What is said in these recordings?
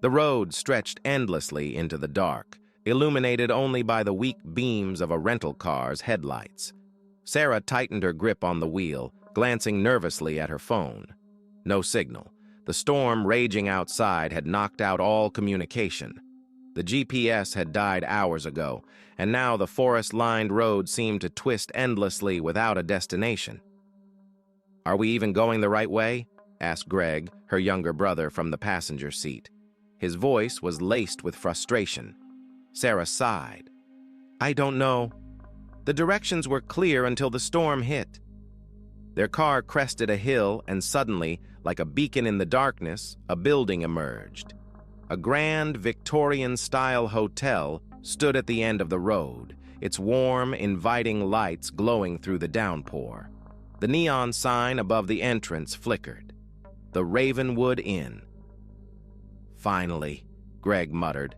The road stretched endlessly into the dark, illuminated only by the weak beams of a rental car's headlights. Sarah tightened her grip on the wheel, glancing nervously at her phone. No signal. The storm raging outside had knocked out all communication. The GPS had died hours ago, and now the forest-lined road seemed to twist endlessly without a destination. "Are we even going the right way?" asked Greg, her younger brother, from the passenger seat. His voice was laced with frustration. Sarah sighed. "I don't know. The directions were clear until the storm hit." Their car crested a hill, and suddenly, like a beacon in the darkness, a building emerged. A grand Victorian-style hotel stood at the end of the road, its warm, inviting lights glowing through the downpour. The neon sign above the entrance flickered. The Ravenwood Inn. "Finally," Greg muttered.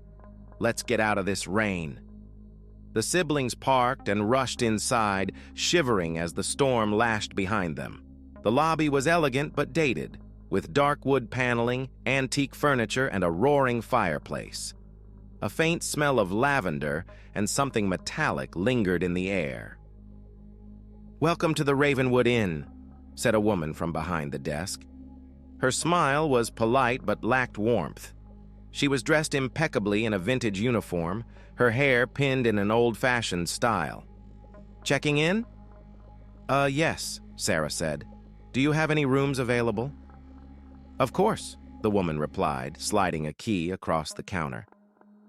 "Let's get out of this rain." The siblings parked and rushed inside, shivering as the storm lashed behind them. The lobby was elegant but dated, with dark wood paneling, antique furniture, and a roaring fireplace. A faint smell of lavender and something metallic lingered in the air. "Welcome to the Ravenwood Inn," said a woman from behind the desk. Her smile was polite but lacked warmth. She was dressed impeccably in a vintage uniform, her hair pinned in an old-fashioned style. "Checking in?" Yes," Sarah said. "Do you have any rooms available?" "Of course," the woman replied, sliding a key across the counter.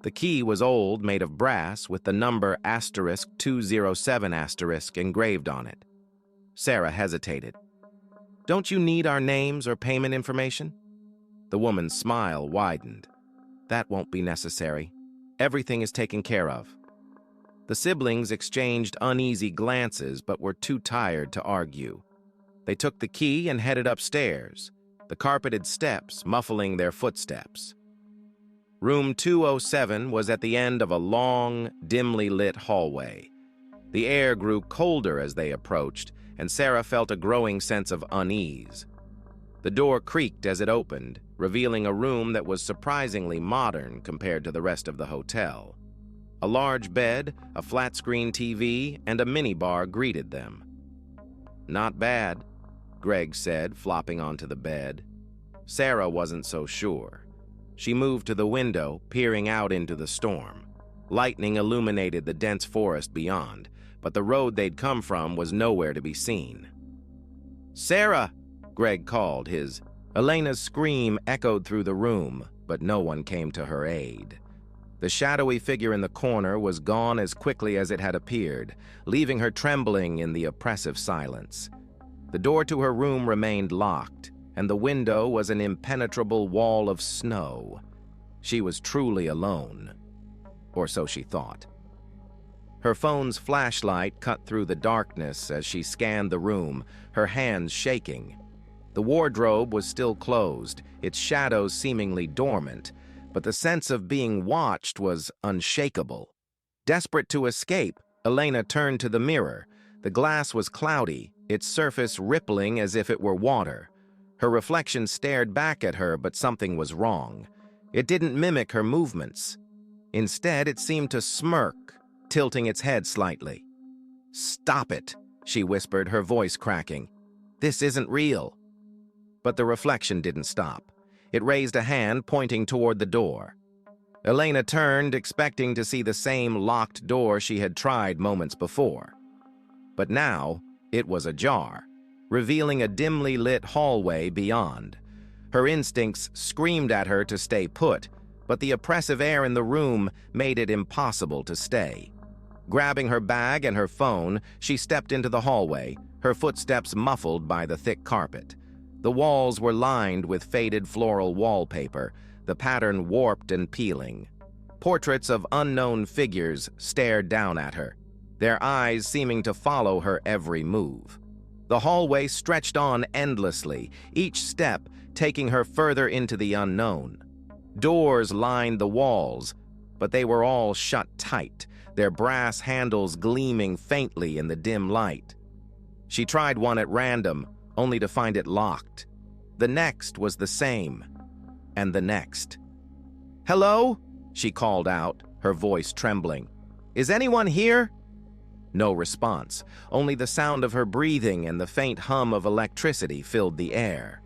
The key was old, made of brass, with the number *207* engraved on it. Sarah hesitated. "Don't you need our names or payment information?" The woman's smile widened. "That won't be necessary. Everything is taken care of." The siblings exchanged uneasy glances but were too tired to argue. They took the key and headed upstairs, the carpeted steps muffling their footsteps. Room 207 was at the end of a long, dimly lit hallway. The air grew colder as they approached, and Sarah felt a growing sense of unease. The door creaked as it opened, revealing a room that was surprisingly modern compared to the rest of the hotel. A large bed, a flat-screen TV, and a minibar greeted them. "Not bad," Greg said, flopping onto the bed. Sarah wasn't so sure. She moved to the window, peering out into the storm. Lightning illuminated the dense forest beyond, but the road they'd come from was nowhere to be seen. "Sarah!" Greg called. Elena's scream echoed through the room, but no one came to her aid. The shadowy figure in the corner was gone as quickly as it had appeared, leaving her trembling in the oppressive silence. The door to her room remained locked, and the window was an impenetrable wall of snow. She was truly alone, or so she thought. Her phone's flashlight cut through the darkness as she scanned the room, her hands shaking. The wardrobe was still closed, its shadows seemingly dormant, but the sense of being watched was unshakable. Desperate to escape, Elena turned to the mirror. The glass was cloudy, its surface rippling as if it were water. Her reflection stared back at her, but something was wrong. It didn't mimic her movements. Instead, it seemed to smirk, tilting its head slightly. "Stop it," she whispered, her voice cracking. "This isn't real." But the reflection didn't stop. It raised a hand, pointing toward the door. Elena turned, expecting to see the same locked door she had tried moments before. But now, it was ajar, revealing a dimly lit hallway beyond. Her instincts screamed at her to stay put, but the oppressive air in the room made it impossible to stay. Grabbing her bag and her phone, she stepped into the hallway, her footsteps muffled by the thick carpet. The walls were lined with faded floral wallpaper, the pattern warped and peeling. Portraits of unknown figures stared down at her, their eyes seeming to follow her every move. The hallway stretched on endlessly, each step taking her further into the unknown. Doors lined the walls, but they were all shut tight, their brass handles gleaming faintly in the dim light. She tried one at random, only to find it locked. The next was the same, and the next. "Hello?" she called out, her voice trembling. "Is anyone here?" No response. Only the sound of her breathing and the faint hum of electricity filled the air.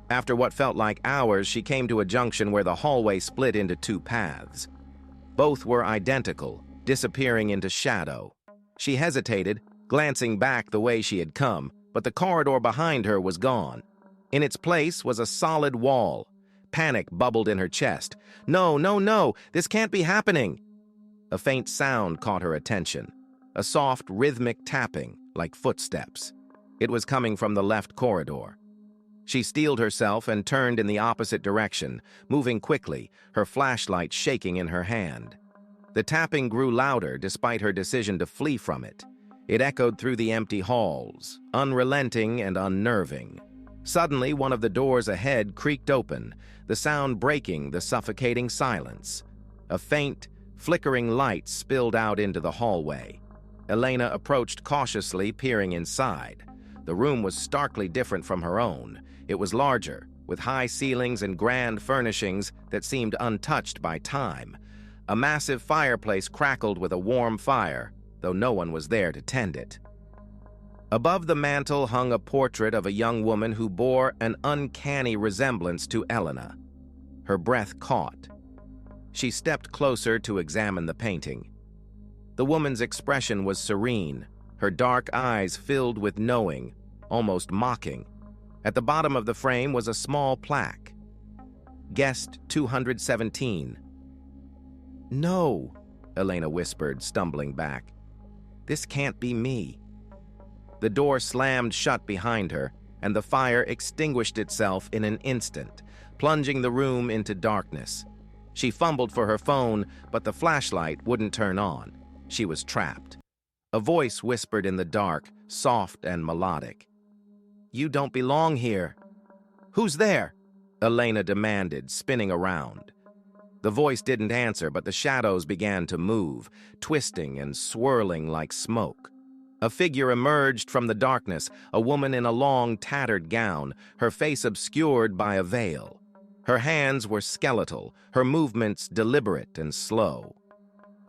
After what felt like hours, she came to a junction where the hallway split into two paths. Both were identical, disappearing into shadow. She hesitated, glancing back the way she had come, but the corridor behind her was gone. In its place was a solid wall. Panic bubbled in her chest. "No, no, no! This can't be happening!" A faint sound caught her attention. A soft, rhythmic tapping, like footsteps. It was coming from the left corridor. She steeled herself and turned in the opposite direction, moving quickly, her flashlight shaking in her hand. The tapping grew louder despite her decision to flee from it. It echoed through the empty halls, unrelenting and unnerving. Suddenly, one of the doors ahead creaked open, the sound breaking the suffocating silence. A faint, flickering light spilled out into the hallway. Elena approached cautiously, peering inside. The room was starkly different from her own. It was larger, with high ceilings and grand furnishings that seemed untouched by time. A massive fireplace crackled with a warm fire, though no one was there to tend it. Above the mantel hung a portrait of a young woman who bore an uncanny resemblance to Elena. Her breath caught. She stepped closer to examine the painting. The woman's expression was serene, her dark eyes filled with knowing, almost mocking. At the bottom of the frame was a small plaque. Guest 217. "No," Elena whispered, stumbling back. "This can't be me." The door slammed shut behind her, and the fire extinguished itself in an instant, plunging the room into darkness. She fumbled for her phone, but the flashlight wouldn't turn on. She was trapped. A voice whispered in the dark, soft and melodic. "You don't belong here." "Who's there?" Elena demanded, spinning around. The voice didn't answer, but the shadows began to move, twisting and swirling like smoke. A figure emerged from the darkness, a woman in a long, tattered gown, her face obscured by a veil. Her hands were skeletal, her movements deliberate and slow.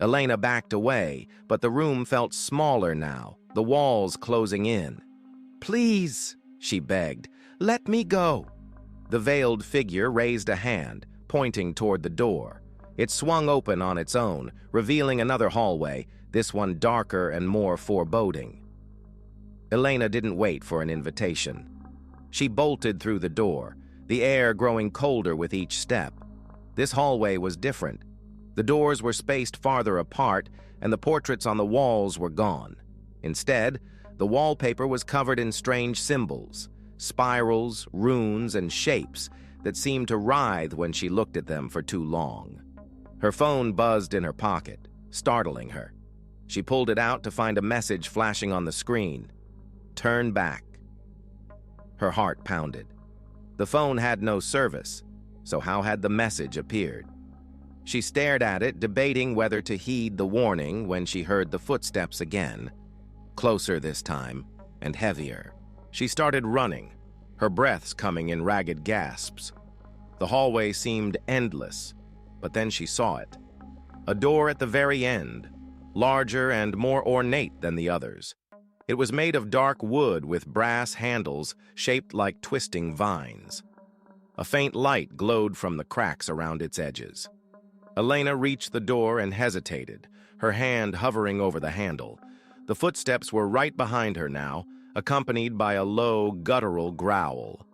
Elena backed away, but the room felt smaller now, the walls closing in. "Please," she begged, "let me go." The veiled figure raised a hand, pointing toward the door. It swung open on its own, revealing another hallway, this one darker and more foreboding. Elena didn't wait for an invitation. She bolted through the door, the air growing colder with each step. This hallway was different. The doors were spaced farther apart, and the portraits on the walls were gone. Instead, the wallpaper was covered in strange symbols, spirals, runes, and shapes that seemed to writhe when she looked at them for too long. Her phone buzzed in her pocket, startling her. She pulled it out to find a message flashing on the screen. "Turn back." Her heart pounded. The phone had no service, so how had the message appeared? She stared at it, debating whether to heed the warning when she heard the footsteps again. Closer this time, and heavier. She started running, her breaths coming in ragged gasps. The hallway seemed endless, but then she saw it. A door at the very end, larger and more ornate than the others. It was made of dark wood with brass handles shaped like twisting vines. A faint light glowed from the cracks around its edges. Elena reached the door and hesitated, her hand hovering over the handle. The footsteps were right behind her now, accompanied by a low, guttural growl.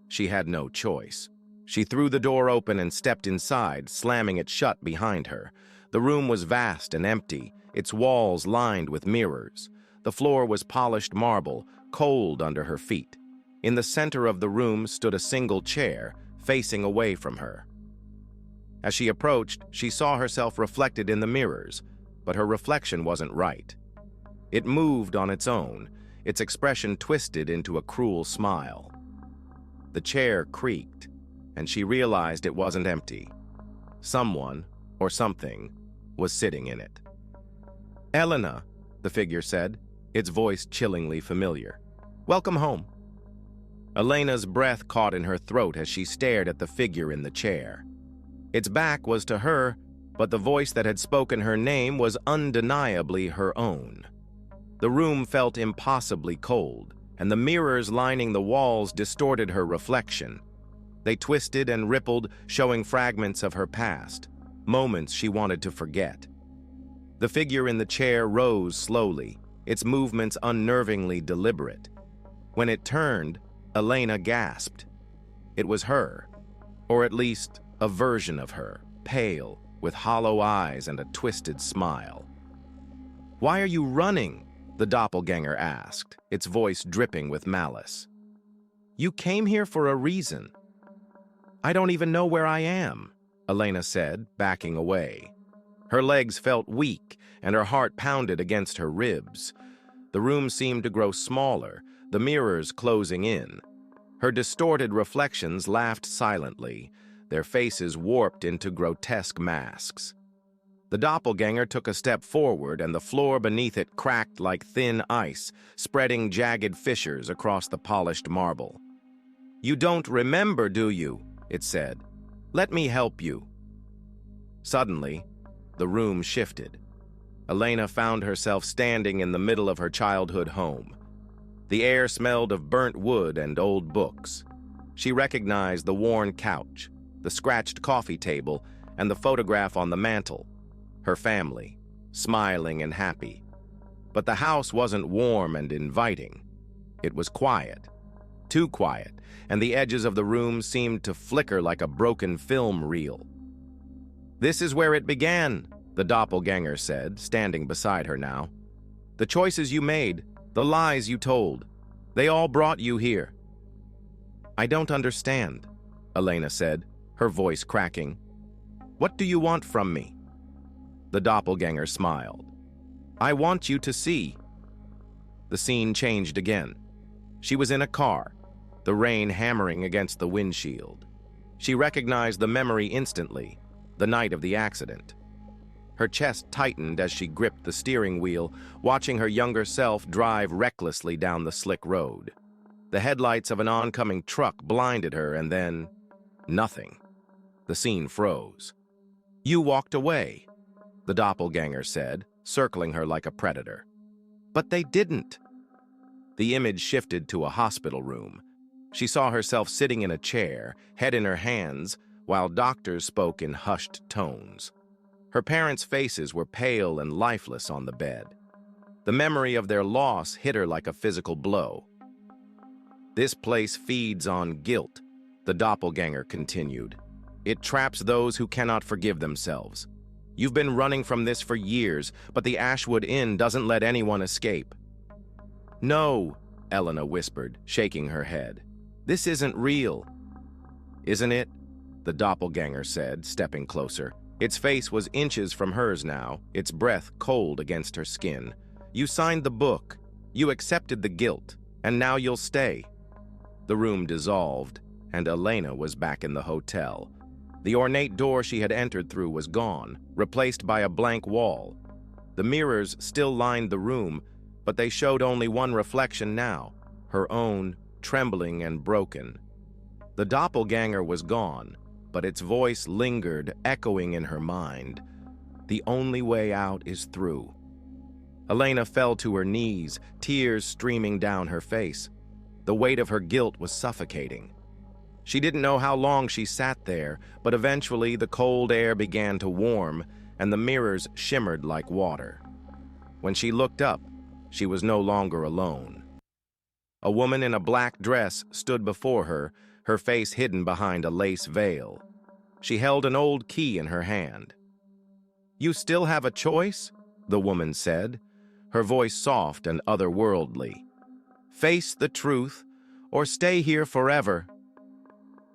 She had no choice. She threw the door open and stepped inside, slamming it shut behind her. The room was vast and empty, its walls lined with mirrors. The floor was polished marble, cold under her feet. In the center of the room stood a single chair, facing away from her. As she approached, she saw herself reflected in the mirrors, but her reflection wasn't right. It moved on its own, its expression twisted into a cruel smile. The chair creaked, and she realized it wasn't empty. Someone, or something, was sitting in it. "Elena," the figure said, its voice chillingly familiar. "Welcome home." Elena's breath caught in her throat as she stared at the figure in the chair. Its back was to her, but the voice that had spoken her name was undeniably her own. The room felt impossibly cold, and the mirrors lining the walls distorted her reflection. They twisted and rippled, showing fragments of her past, moments she wanted to forget. The figure in the chair rose slowly, its movements unnervingly deliberate. When it turned, Elena gasped. It was her, or at least a version of her, pale, with hollow eyes and a twisted smile. "Why are you running?" the doppelganger asked, its voice dripping with malice. "You came here for a reason." "I don't even know where I am," Elena said, backing away. Her legs felt weak, and her heart pounded against her ribs. The room seemed to grow smaller, the mirrors closing in. Her distorted reflections laughed silently, their faces warped into grotesque masks. The doppelganger took a step forward, and the floor beneath it cracked like thin ice, spreading jagged fissures across the polished marble. "You don't remember, do you?" it said. "Let me help you." Suddenly, the room shifted. Elena found herself standing in the middle of her childhood home. The air smelled of burnt wood and old books. She recognized the worn couch, the scratched coffee table, and the photograph on the mantel. Her family, smiling and happy. But the house wasn't warm and inviting. It was quiet, too quiet, and the edges of the room seemed to flicker like a broken film reel. "This is where it began," the doppelganger said, standing beside her now. "The choices you made, the lies you told, they all brought you here." "I don't understand," Elena said, her voice cracking. "What do you want from me?" The doppelganger smiled. "I want you to see." The scene changed again. She was in a car, the rain hammering against the windshield. She recognized the memory instantly, the night of the accident. Her chest tightened as she gripped the steering wheel, watching her younger self drive recklessly down the slick road. The headlights of an oncoming truck blinded her, and then nothing. The scene froze. "You walked away," the doppelganger said, circling her like a predator. "But they didn't." The image shifted to a hospital room. She saw herself sitting in a chair, head in her hands, while doctors spoke in hushed tones. Her parents' faces were pale and lifeless on the bed. The memory of their loss hit her like a physical blow. "This place feeds on guilt," the doppelganger continued. "It traps those who cannot forgive themselves. You've been running from this for years, but the Ashwood Inn doesn't let anyone escape." "No," Elena whispered, shaking her head. "This isn't real." "Isn't it?" the doppelganger said, stepping closer. Its face was inches from hers now, its breath cold against her skin. "You signed the book. You accepted the guilt, and now you'll stay." The room dissolved, and Elena was back in the hotel. The ornate door she had entered through was gone, replaced by a blank wall. The mirrors still lined the room, but they showed only one reflection now, her own, trembling and broken. The doppelganger was gone, but its voice lingered, echoing in her mind. "The only way out is through." Elena fell to her knees, tears streaming down her face. The weight of her guilt was suffocating. She didn't know how long she sat there, but eventually the cold air began to warm, and the mirrors shimmered like water. When she looked up, she was no longer alone. A woman in a black dress stood before her, her face hidden behind a lace veil. She held an old key in her hand. "You still have a choice," the woman said, her voice soft and otherworldly. "Face the truth, or stay here forever."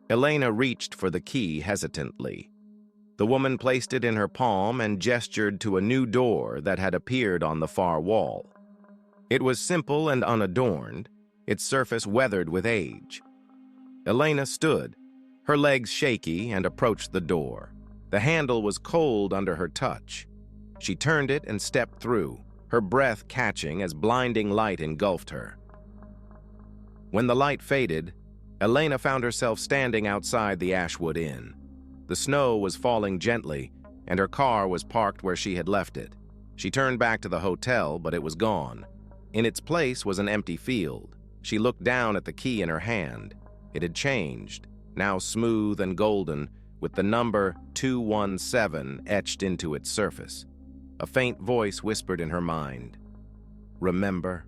Elena reached for the key hesitantly. The woman placed it in her palm and gestured to a new door that had appeared on the far wall. It was simple and unadorned, its surface weathered with age. Elena stood, her legs shaky, and approached the door. The handle was cold under her touch. She turned it and stepped through, her breath catching as blinding light engulfed her. When the light faded, Elena found herself standing outside the Ashwood Inn. The snow was falling gently, and her car was parked where she had left it. She turned back to the hotel, but it was gone. In its place was an empty field. She looked down at the key in her hand. It had changed, now smooth and golden, with the number 217 etched into its surface. A faint voice whispered in her mind, "Remember?"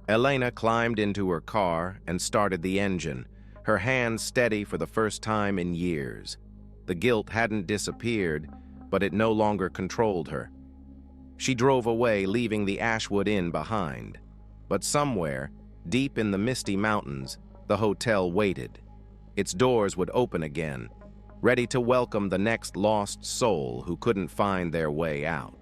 Elena climbed into her car and started the engine, her hands steady for the first time in years. The guilt hadn't disappeared, but it no longer controlled her. She drove away, leaving the Ashwood Inn behind. But somewhere, deep in the misty mountains, the hotel waited. Its doors would open again, ready to welcome the next lost soul who couldn't find their way out.